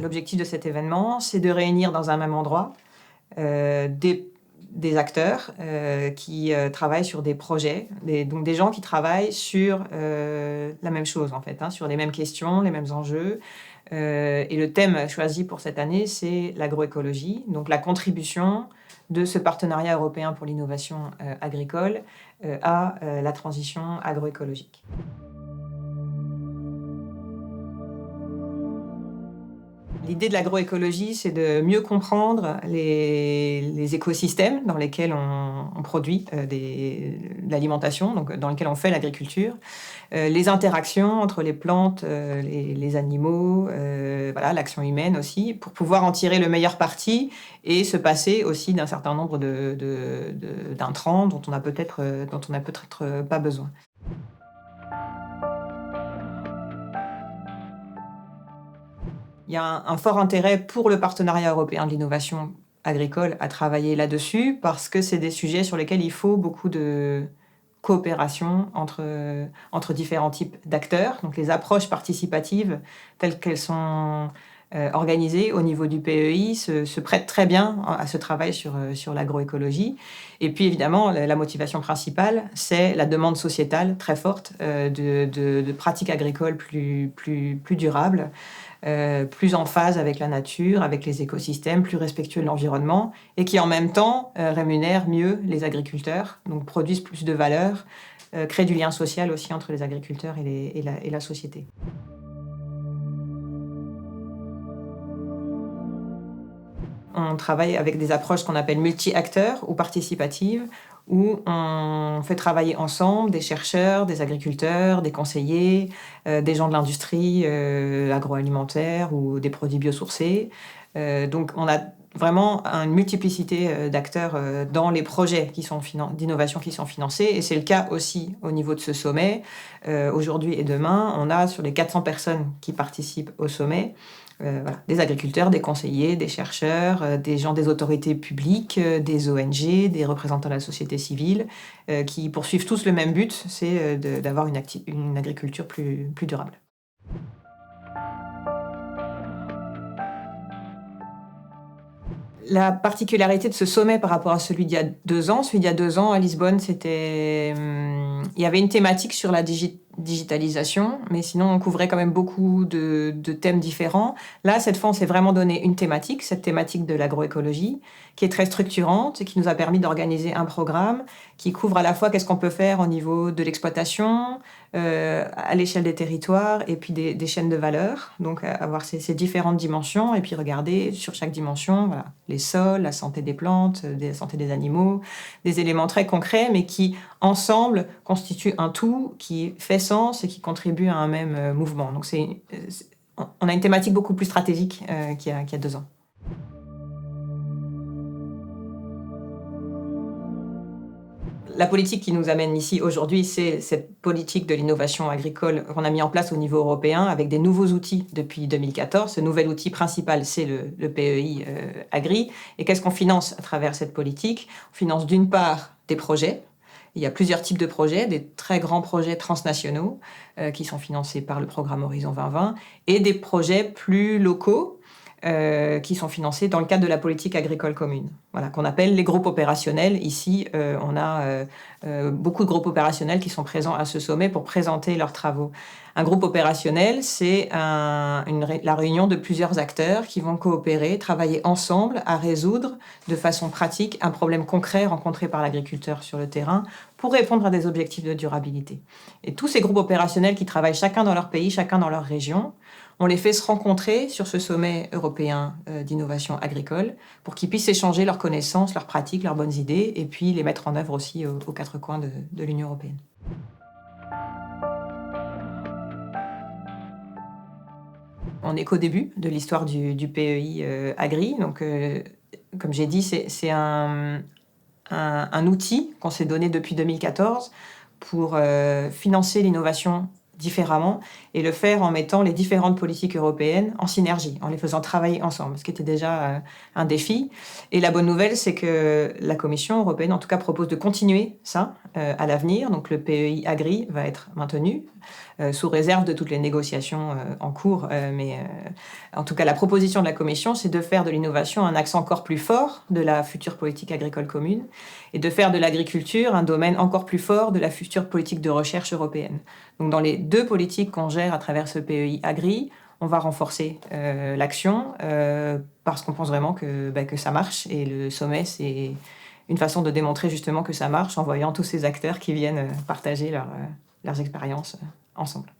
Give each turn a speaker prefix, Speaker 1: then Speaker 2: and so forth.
Speaker 1: l'objectif de cet événement, c'est de réunir dans un même endroit des acteurs qui travaillent sur des projets, donc des gens qui travaillent sur la même chose, en fait, sur les mêmes questions, les mêmes enjeux. Et le thème choisi pour cette année, c'est l'agroécologie, donc la contribution de ce partenariat européen pour l'innovation agricole à la transition agroécologique. L'idée de l'agroécologie, c'est de mieux comprendre les écosystèmes dans lesquels on produit de l'alimentation, donc dans lesquels on fait l'agriculture, les interactions entre les plantes, les animaux, l'action humaine aussi, pour pouvoir en tirer le meilleur parti et se passer aussi d'un certain nombre d'intrants dont on n'a peut-être pas besoin. Il y a un fort intérêt pour le partenariat européen de l'innovation agricole à travailler là-dessus parce que c'est des sujets sur lesquels il faut beaucoup de coopération entre différents types d'acteurs. Donc les approches participatives telles qu'elles sont organisées au niveau du PEI se prêtent très bien à ce travail sur l'agroécologie. Et puis évidemment, la motivation principale, c'est la demande sociétale très forte de pratiques agricoles plus durables, plus en phase avec la nature, avec les écosystèmes, plus respectueux de l'environnement et qui en même temps rémunèrent mieux les agriculteurs, donc produisent plus de valeur, créent du lien social aussi entre les agriculteurs et la société. On travaille avec des approches qu'on appelle multi-acteurs ou participatives, où on fait travailler ensemble des chercheurs, des agriculteurs, des conseillers, des gens de l'industrie agroalimentaire ou des produits biosourcés. Donc on a vraiment une multiplicité d'acteurs dans les projets d'innovation qui sont financés. Et c'est le cas aussi au niveau de ce sommet. Aujourd'hui et demain, on a sur les 400 personnes qui participent au sommet, des agriculteurs, des conseillers, des chercheurs, des gens des autorités publiques, des ONG, des représentants de la société civile, qui poursuivent tous le même but, c'est d'avoir une agriculture plus durable. La particularité de ce sommet par rapport à celui d'il y a 2 ans, à Lisbonne, il y avait une thématique sur la digitalisation, mais sinon on couvrait quand même beaucoup de thèmes différents. Là, cette fois, on s'est vraiment donné une thématique, cette thématique de l'agroécologie, qui est très structurante et qui nous a permis d'organiser un programme qui couvre à la fois qu'est-ce qu'on peut faire au niveau de l'exploitation, à l'échelle des territoires et puis des chaînes de valeur. Donc avoir ces différentes dimensions et puis regarder sur chaque dimension, les sols, la santé des plantes, la santé des animaux, des éléments très concrets mais qui ensemble constituent un tout qui fait sens et qui contribue à un même mouvement. Donc on a une thématique beaucoup plus stratégique qu'il y a 2 ans. La politique qui nous amène ici aujourd'hui, c'est cette politique de l'innovation agricole qu'on a mis en place au niveau européen avec des nouveaux outils depuis 2014. Ce nouvel outil principal, c'est le PEI Agri. Et qu'est-ce qu'on finance à travers cette politique ? On finance d'une part des projets. Il y a plusieurs types de projets, des très grands projets transnationaux qui sont financés par le programme Horizon 2020 et des projets plus locaux qui sont financés dans le cadre de la politique agricole commune, qu'on appelle les groupes opérationnels. Ici, on a beaucoup de groupes opérationnels qui sont présents à ce sommet pour présenter leurs travaux. Un groupe opérationnel, c'est la réunion de plusieurs acteurs qui vont coopérer, travailler ensemble à résoudre de façon pratique un problème concret rencontré par l'agriculteur sur le terrain pour répondre à des objectifs de durabilité. Et tous ces groupes opérationnels qui travaillent chacun dans leur pays, chacun dans leur région, on les fait se rencontrer sur ce sommet européen d'innovation agricole pour qu'ils puissent échanger leurs connaissances, leurs pratiques, leurs bonnes idées et puis les mettre en œuvre aussi aux 4 coins de l'Union européenne. On n'est qu'au début de l'histoire du PEI Agri. Donc, comme j'ai dit, c'est un outil qu'on s'est donné depuis 2014 pour financer l'innovation différemment et le faire en mettant les différentes politiques européennes en synergie, en les faisant travailler ensemble, ce qui était déjà un défi. Et la bonne nouvelle, c'est que la Commission européenne, en tout cas, propose de continuer ça à l'avenir. Donc le PEI Agri va être maintenu, sous réserve de toutes les négociations en cours. Mais en tout cas, la proposition de la Commission, c'est de faire de l'innovation un axe encore plus fort de la future politique agricole commune et de faire de l'agriculture un domaine encore plus fort de la future politique de recherche européenne. Donc dans les deux politiques qu'on gère à travers ce PEI Agri, on va renforcer l'action parce qu'on pense vraiment que ça marche. Et le sommet, c'est une façon de démontrer justement que ça marche en voyant tous ces acteurs qui viennent partager leurs expériences ensemble.